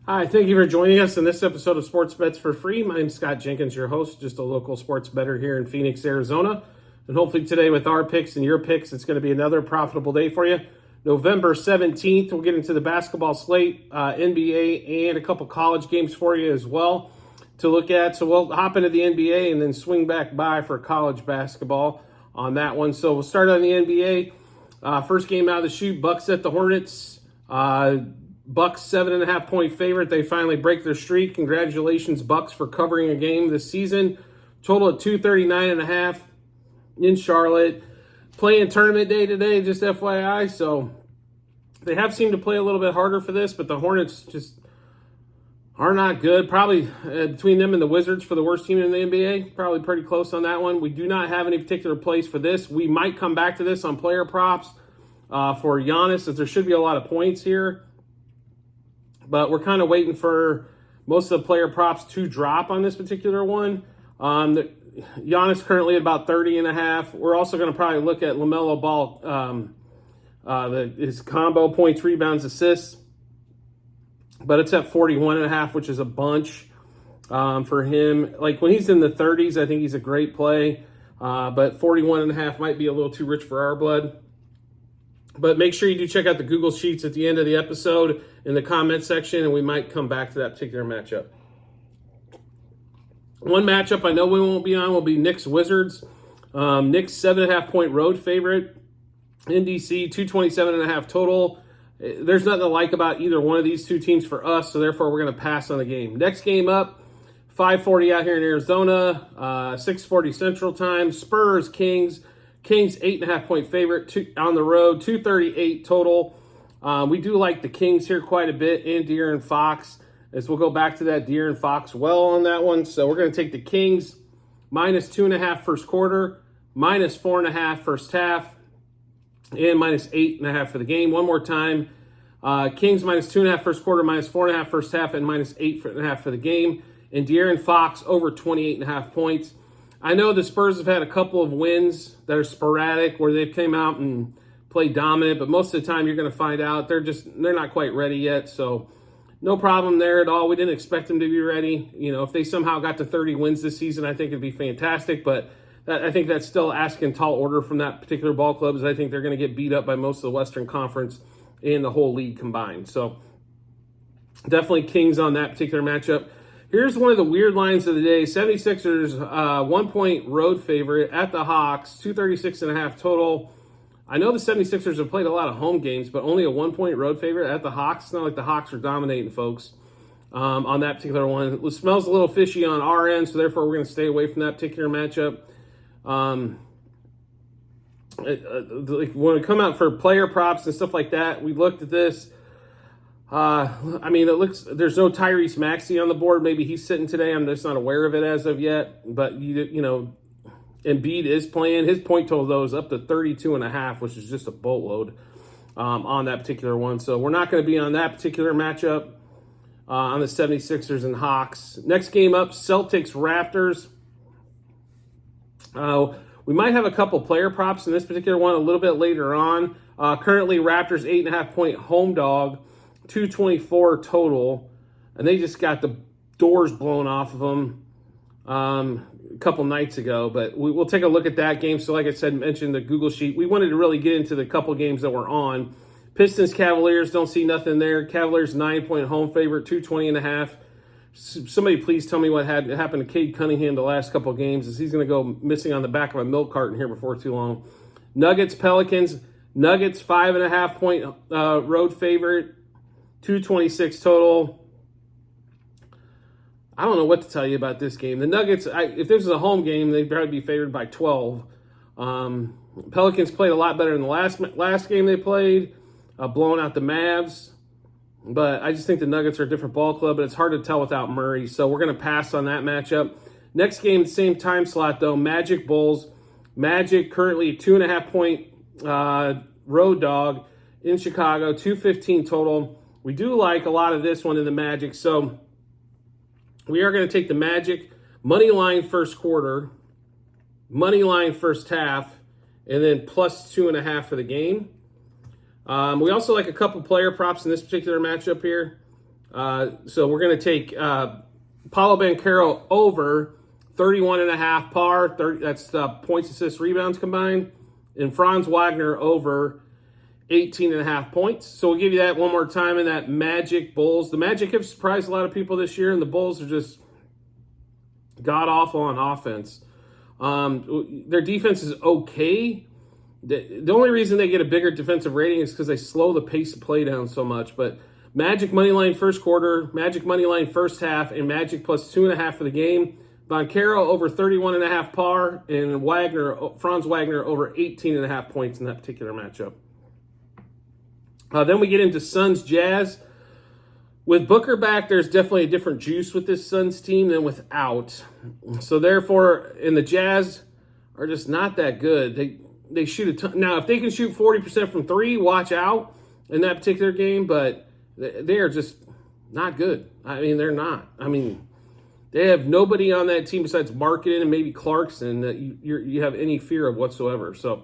Hi, thank you for joining us in this episode of Sports Bets for Free. My name is Scott Jenkins, your host, just a local sports bettor here in Phoenix, Arizona. And hopefully today with our picks and your picks, it's going to be another profitable day for you. November 17th, we'll get into the basketball slate, NBA, and a couple college games for you as well to look at. So we'll hop into the NBA and then swing back by for college basketball on that one. So we'll start on the NBA. First game out of the chute, Bucks at the Hornets. Bucks 7.5 point favorite. They finally break their streak. Congratulations, Bucks, for covering a game this season. Total at 239.5 in Charlotte. Playing tournament day today, just FYI. So they have seemed to play a little bit harder for this, but the Hornets just are not good. Probably between them and the Wizards for the worst team in the NBA. Probably pretty close on that one. We do not have any particular place for this. We might come back to this on player props for Giannis, as there should be a lot of points here. But we're kind of waiting for most of the player props to drop on this particular one. Giannis currently at about 30.5. We're also going to probably look at LaMelo Ball, his combo points, rebounds, assists. But it's at 41.5, which is a bunch for him. Like when he's in the 30s, I think he's a great play. But 41.5 might be a little too rich for our blood. But make sure you do check out the Google Sheets at the end of the episode in the comment section, and we might come back to that particular matchup. One matchup I know we won't be on will be Knicks Wizards. Knicks 7.5 point road favorite in DC, 227.5 total. There's nothing to like about either one of these two teams for us, so therefore we're going to pass on the game. Next game up, 5:40 out here in Arizona, 6:40 Central Time. Spurs Kings. Kings 8.5 point favorite on the road, 238 total. We do like the Kings here quite a bit, and De'Aaron Fox, as we'll go back to that De'Aaron Fox well on that one. So we're going to take the Kings minus 2.5 first quarter, minus 4.5 first half, and minus 8.5 for the game. One more time, Kings minus 2.5 first quarter, minus 4.5 first half, and minus 8.5 for the game. And De'Aaron Fox over 28.5 points. I know the Spurs have had a couple of wins that are sporadic where they've came out and played dominant, but most of the time you're going to find out they're not quite ready yet. So no problem there at all. We didn't expect them to be ready. You know, if they somehow got to 30 wins this season, I think it'd be fantastic. But I think that's still asking tall order from that particular ball club, as I think they're going to get beat up by most of the Western Conference and the whole league combined. So definitely Kings on that particular matchup. Here's one of the weird lines of the day. 76ers, 1 point road favorite at the Hawks, 236.5 total. I know the 76ers have played a lot of home games, but only a 1 point road favorite at the Hawks. It's not like the Hawks are dominating folks on that particular one. It smells a little fishy on our end, so therefore we're going to stay away from that particular matchup. When we come out for player props and stuff like that, we looked at this. It looks there's no Tyrese Maxey on the board. Maybe he's sitting today. I'm just not aware of it as of yet. But you know, Embiid is playing. His point total though is up to 32.5, which is just a boatload on that particular one. So we're not going to be on that particular matchup on the 76ers and Hawks. Next game up, Celtics Raptors. We might have a couple player props in this particular one a little bit later on. Currently, Raptors 8.5 point home dog. 224 total, and they just got the doors blown off of them a couple nights ago. But we'll take a look at that game. So like I said, mentioned the Google Sheet. We wanted to really get into the couple games that were on. Pistons Cavaliers, don't see nothing there. Cavaliers 9 point home favorite, 220.5. Somebody please tell me what happened to Cade Cunningham the last couple games, as he's going to go missing on the back of a milk carton here before too long. Nuggets Pelicans. Nuggets 5.5 point road favorite. 226 total. I don't know what to tell you about this game. The Nuggets, if this was a home game, they'd probably be favored by 12. Pelicans played a lot better in the last game they played, blowing out the Mavs. But I just think the Nuggets are a different ball club, but it's hard to tell without Murray. So we're going to pass on that matchup. Next game, same time slot, though. Magic Bulls. Magic currently 2.5 point road dog in Chicago, 215 total. We do like a lot of this one in the Magic, so we are going to take the Magic money line first quarter, money line first half, and then plus 2.5 for the game. We also like a couple player props in this particular matchup here. So we're going to take Paolo Banchero over 31.5 par. That's points, assists, rebounds combined. And Franz Wagner over 18.5 points. So we'll give you that one more time in that Magic Bulls. The Magic have surprised a lot of people this year, and the Bulls are just god-awful on offense. Their defense is okay. The only reason they get a bigger defensive rating is because they slow the pace of play down so much. But Magic money line first quarter, Magic money line first half, and Magic plus 2.5 for the game. Banchero over 31.5 par, and Franz Wagner over 18.5 points in that particular matchup. Then we get into Suns Jazz. With Booker back, there's definitely a different juice with this Suns team than without. So therefore, and the Jazz are just not that good. They shoot a ton. Now, if they can shoot 40% from three, watch out in that particular game. But they are just not good. I mean, they're not. I mean, they have nobody on that team besides Markkanen and maybe Clarkson that you have any fear of whatsoever. So.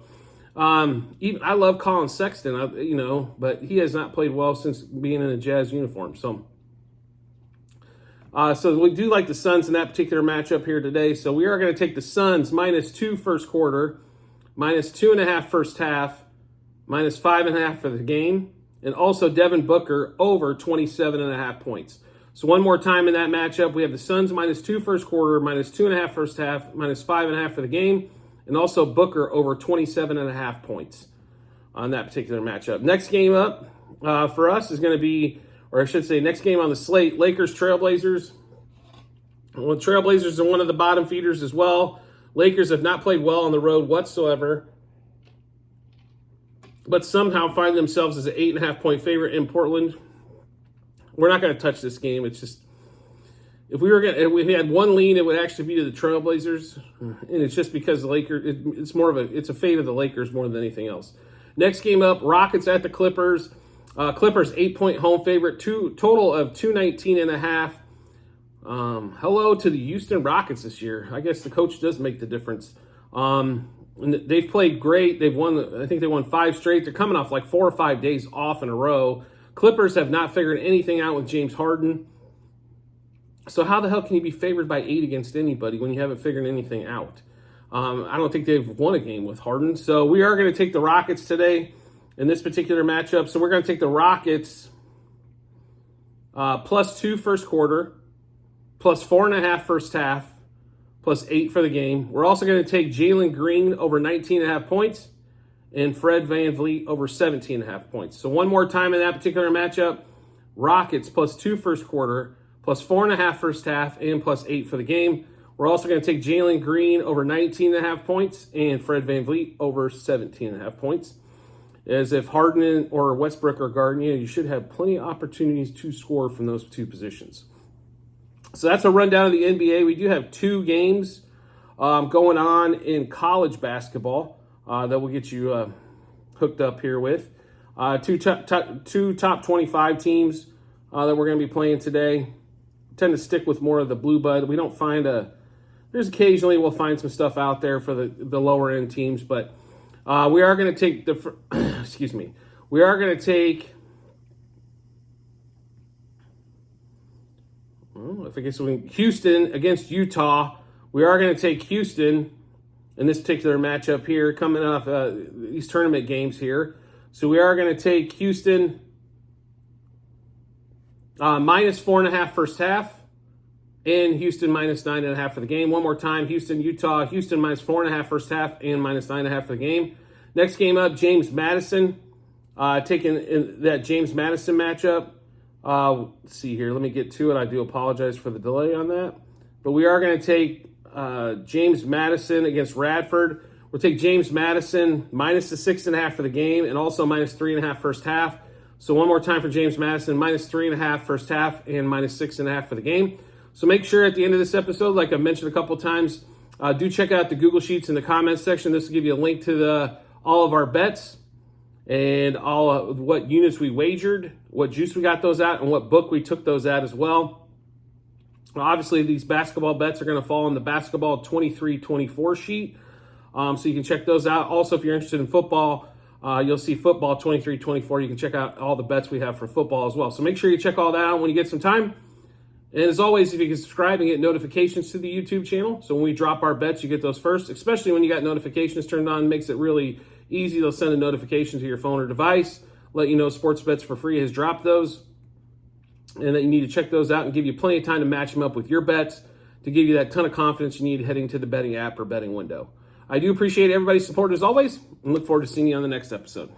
Even I love Colin Sexton, but he has not played well since being in a Jazz uniform. So we do like the Suns in that particular matchup here today. So we are going to take the Suns -2 first quarter, -2.5 first half, -5.5 for the game, and also Devin Booker over 27.5 points. So one more time in that matchup, we have the Suns -2 first quarter, -2.5 first half, -5.5 for the game. And also Booker over 27.5 points on that particular matchup. Next game up for us is going to be, or I should say next game on the slate, Lakers Trailblazers. Well, Trailblazers are one of the bottom feeders as well. Lakers have not played well on the road whatsoever, but somehow find themselves as an 8.5 point favorite in Portland. We're not going to touch this game. It's just, if we had one lean, it would actually be to the Trailblazers, and it's just because the Lakers. It's a fate of the Lakers more than anything else. Next game up, Rockets at the Clippers. Clippers 8-point home favorite, total of 219.5. Hello to the Houston Rockets this year. I guess the coach does make the difference. And they've played great. They've won. I think they won 5 straight. They're coming off like 4 or 5 days off in a row. Clippers have not figured anything out with James Harden. So how the hell can you be favored by 8 against anybody when you haven't figured anything out? I don't think they've won a game with Harden. So we are going to take the Rockets today in this particular matchup. So we're going to take the Rockets +2 first quarter, +4.5 first half, +8 for the game. We're also going to take Jalen Green over 19.5 points and Fred VanVleet over 17.5 points. So one more time in that particular matchup, Rockets +2 first quarter, +4.5 first half, and +8 for the game. We're also going to take Jalen Green over 19.5 points and Fred VanVleet over 17.5 points. As if Harden or Westbrook are guarding you, you should have plenty of opportunities to score from those two positions. So that's a rundown of the NBA. We do have 2 games going on in college basketball that will get you hooked up here with. Two top 25 teams that we're going to be playing today. Tend to stick with more of the blue blood. We don't find there's occasionally we'll find some stuff out there for the lower end teams, but we are going to take excuse me. We are going to take Houston against Utah. We are going to take Houston in this particular matchup here, coming off these tournament games here. So we are going to take Houston -4.5 first half, and Houston -9.5 for the game. One more time, Houston, Utah. Houston -4.5 first half and -9.5 for the game. Next game up, James Madison, taking in that James Madison matchup. Let's see here. Let me get to it. I do apologize for the delay on that. But we are going to take James Madison against Radford. We'll take James Madison -6.5 for the game and also -3.5 first half. So one more time for James Madison, -3.5 first half and -6.5 for the game. So make sure at the end of this episode, like I mentioned a couple times, do check out the Google Sheets in the comments section. This will give you a link to all of our bets and all what units we wagered, what juice we got those at, and what book we took those at as well. Obviously, these basketball bets are going to fall in the basketball 23-24 sheet, so you can check those out. Also, if you're interested in football, You'll see football 23-24. You can check out all the bets we have for football as well. So make sure you check all that out when you get some time. And as always, if you can subscribe and get notifications to the YouTube channel, so when we drop our bets, you get those first, especially when you got notifications turned on. It makes it really easy. They'll send a notification to your phone or device, let you know Sports Bets for Free has dropped those, and that you need to check those out and give you plenty of time to match them up with your bets to give you that ton of confidence you need heading to the betting app or betting window. I do appreciate everybody's support as always, and look forward to seeing you on the next episode.